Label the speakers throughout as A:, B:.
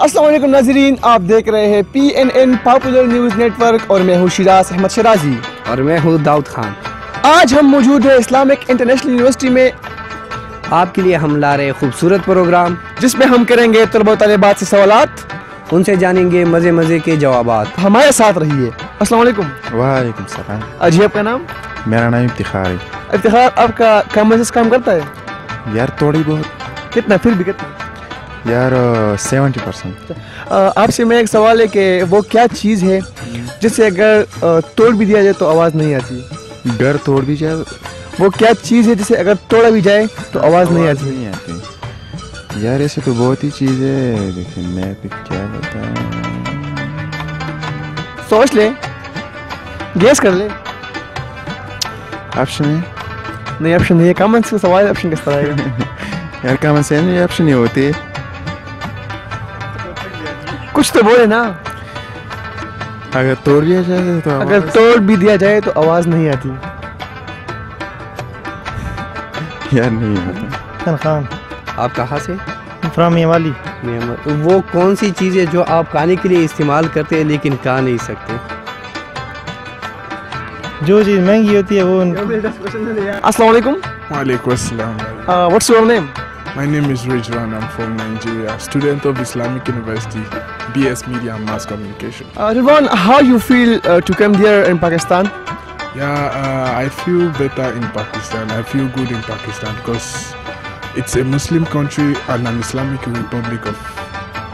A: अस्सलाम वालेकुम नाज़रीन, आप देख रहे हैं PNN पॉपुलर न्यूज़ नेटवर्क और मैं हूँ शिराज अहमद शराजी
B: और मैं हूँ दाऊद खान।
A: आज हम मौजूद हैं इस्लामिक इंटरनेशनल यूनिवर्सिटी में।
B: आपके लिए हम ला रहे खूबसूरत प्रोग्राम
A: जिसमें हम करेंगे तलबा व तालिबात से सवालात,
B: उनसे जानेंगे मज़े मज़े के जवाबात।
A: हमारे साथ रहिए। अस्सलाम वालेकुम।
C: वालेकुम सलाम।
A: जी आपका नाम?
C: मेरा नाम इफ्तिखार है।
A: इफ्तिखार, आपका कॉमन सेंस काम करता है?
C: यार थोड़ी बहुत।
A: कितना? फिर भी कितना?
C: यार 70%।
A: आपसे मैं एक सवाल है कि वो क्या चीज़ है जिससे अगर तोड़ भी दिया जाए तो आवाज़ नहीं आती?
C: घर तोड़ भी जाए?
A: वो क्या चीज़ है जिसे अगर तोड़ा भी जाए तो आवाज़ नहीं आती?
C: यार ऐसे तो बहुत ही चीज़ है, लेकिन मैं भी क्या बताऊं।
A: सोच ले, गेस कर ले।
C: ऑप्शन है?
A: नहीं, ऑप्शन नहीं है। कॉमन सेंस का सवाल, ऑप्शन किस तरह आएगा?
C: यार कॉमन सेंस में ऑप्शन नहीं होते।
A: कुछ तो बोले ना।
C: अगर तोड़ दिया जाए तो
A: अगर तोड़ भी दिया जाए तो आवाज़ नहीं आती।
C: यार नहीं आता।
A: खान,
B: आप कहाँ से?
A: फ्रॉम वाली।
B: वो कौन सी चीज़ है जो आप खाने के लिए इस्तेमाल करते हैं लेकिन खा नहीं सकते?
D: जो चीज़ महंगी होती है वो।
A: अस्सलाम वालेकुम।
E: Walaikum assalam.
A: What's your name?
E: My name is Ridwan. I'm from Nigeria, student of Islamic University, BS Media and Mass Communication.
A: Ridwan, how you feel to come here in Pakistan?
E: Yeah, I feel better in Pakistan. I feel good in Pakistan because it's a Muslim country and an Islamic Republic of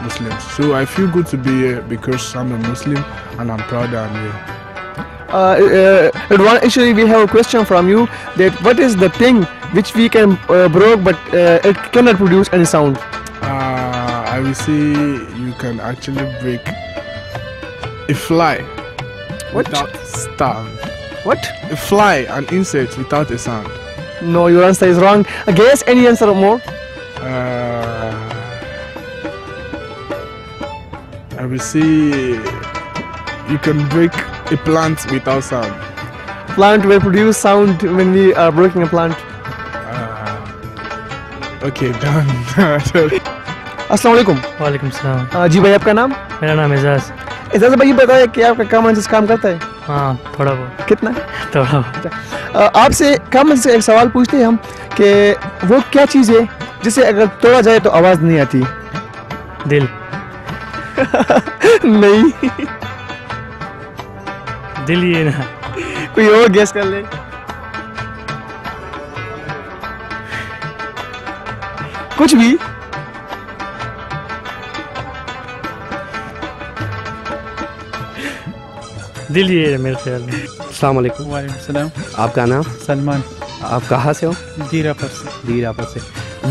E: Muslims. So I feel good to be here because I'm a Muslim and I'm proud that I'm here.
A: Ridwan, actually we have a question from you, that what is the thing which we can broke but it cannot produce any sound?
E: I will say you can actually break a fly without sound.
A: What?
E: A fly, an insect without a sound.
A: No, your answer is wrong. Guess any answer more.
E: I will say you can break a plant without sound.
A: Plant will produce sound when we are breaking a plant.
E: Okay, done.
A: अस्सलाम वालेकुम।
D: वालेकुम सलाम।
A: जी भाई, आपका नाम?
D: मेरा नाम एजाज।
A: एजाज भाई, बताया कि आपका कॉमन सेंस काम करता है?
D: हाँ, थोड़ा बहुत।
A: कितना?
D: थोड़ा बहुत।
A: आपसे कॉमन से एक सवाल पूछते हैं हम कि वो क्या चीज़ है जिसे अगर तोड़ा जाए तो आवाज़ नहीं आती?
D: दिल।
A: नहीं।
D: दिल ही है ना।
A: कोई और गेस कर ले। कुछ भी।
D: दिल ही है मेरे ख्याल में।
B: अस्सलाम वालेकुम।
D: वालेकुम सलाम।
B: आपका नाम?
D: सलमान।
B: आप कहाँ से हो?
D: दीरापर से।
B: दीरापर से।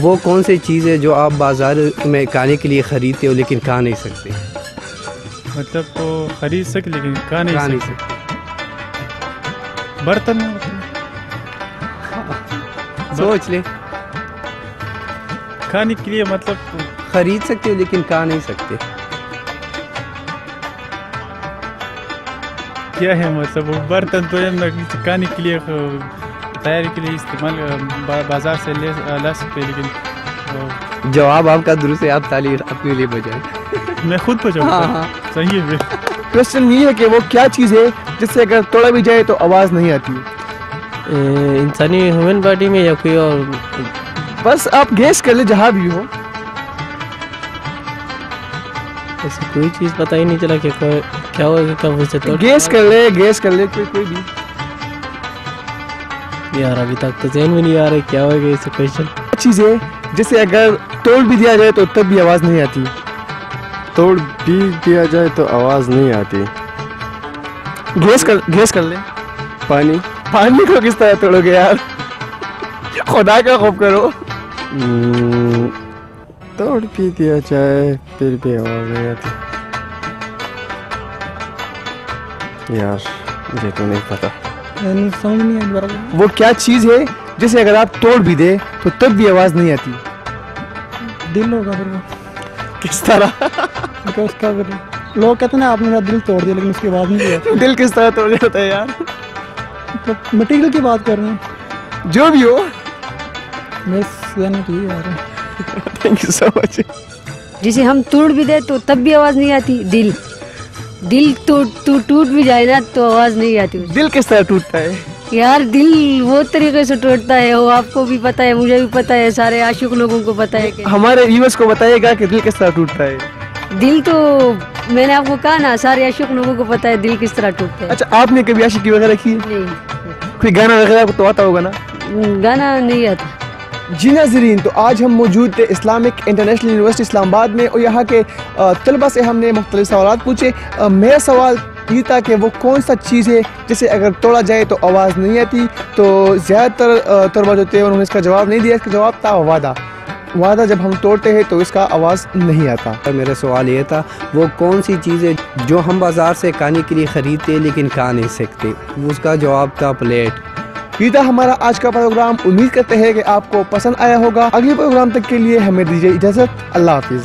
B: वो कौन सी चीज़ है जो आप बाज़ार में खाने के लिए ख़रीदते हो लेकिन खा नहीं सकते?
D: मतलब तो खरीद सके लेकिन खा नहीं सकते। बर्तन में
B: सोच ले।
D: खाने के लिए मतलब
B: खरीद सकते हो लेकिन खा नहीं सकते।
D: क्या है मतलब वो बर्तन तो खाने के लिए तैयारी के लिए इस्तेमाल बाजार से ला सकते हैं, लेकिन
B: जवाब आपका दुरुस्त है। आप ताली अपने लिए बजाएं।
D: मैं खुद बजाऊँ?
B: हाँ।
D: सही है।
A: क्वेश्चन ये है कि वो क्या चीज़ है जिससे अगर तोड़ा भी जाए तो आवाज़ नहीं आती?
F: इंसानी ह्यूमन बॉडी में या कोई और?
A: बस आप गेस कर ले, जहाँ भी हो।
F: ऐसी कोई चीज़ पता ही नहीं चला कि क्या होगा, कब उसे तोड़।
A: गेस कर ले कोई भी।
F: यार अभी तक तो ज़हन में नहीं आ रहा क्या होगा इसे क्वेश्चन।
A: चीज़ है जिसे अगर तोड़ भी दिया जाए तो तब भी आवाज़ नहीं आती?
C: तोड़ भी दिया जाए तो आवाज़ नहीं आती।
A: गेस कर ले।
C: पानी।
A: पानी को किस तरह तोड़ोगे यार? खुदा का खौफ करो।
C: तोड़ भी दिया जाए फिर भी आवाज़ नहीं आती। यार मुझे तो नहीं पता।
D: समझ नहीं आ रहा।
A: वो क्या चीज़ है जिसे अगर आप तोड़ भी दे तो तब भी आवाज़ नहीं आती?
D: दिल होगा फिर वो।
A: किस तरह?
D: उसका लोग कहते हैं ना आपने मेरा दिल तोड़ दिया, लेकिन उसकी आवाज़ नहीं आती।
A: दिल किस तरह तोड़ जाता है यार?
D: मतलब मटेरियल की बात कर रहे हैं।
A: जो भी हो।
D: मैं थैंक यू सो मच।
G: जिसे हम तोड़ भी दे तो तब भी आवाज़ नहीं आती। दिल दिल टूट भी जाए ना तो आवाज़ नहीं आती उसकी।
A: दिल किस तरह टूटता है?
G: यार दिल वो तरीके से टूटता है, वो आपको भी पता है, मुझे भी पता है, सारे आशिक लोगों को पता है कि
A: हमारे व्यूअर्स को बताइएगा कि दिल किस तरह टूटता है।
G: दिल तो मैंने आपको कहा ना, सारे आशिक लोगों को पता है दिल किस तरह टूटता है।
A: अच्छा, आपने कभी आशिकी वगैरह की?
G: नहीं,
A: कोई गाना वगैरह आपको तो आता होगा ना?
G: गाना नहीं आता।
A: जी नाज़रीन, तो आज हम मौजूद थे इस्लामिक इंटरनेशनल यूनिवर्सिटी इस्लामाबाद में और यहाँ के तलबा से हमने मुख्तलिफ सवाल पूछे। मेरा सवाल ये था कि वो कौन सा चीज़ है जिसे अगर तोड़ा जाए तो आवाज़ नहीं आती। तो ज़्यादातर तलबा जो थे उन्होंने इसका जवाब नहीं दिया। इसका जवाब था वादा। वादा जब हम तोड़ते हैं तो इसका आवाज़ नहीं आता।
B: मेरा सवाल ये था, वो कौन सी चीज़ है जो हम बाज़ार से खाने के लिए ख़रीदते लेकिन खा नहीं सकते? उसका जवाब था प्लेट।
A: ये था हमारा आज का प्रोग्राम। उम्मीद करते हैं कि आपको पसंद आया होगा। अगले प्रोग्राम तक के लिए हमें दीजिए इजाज़त। अल्लाह हाफिज़।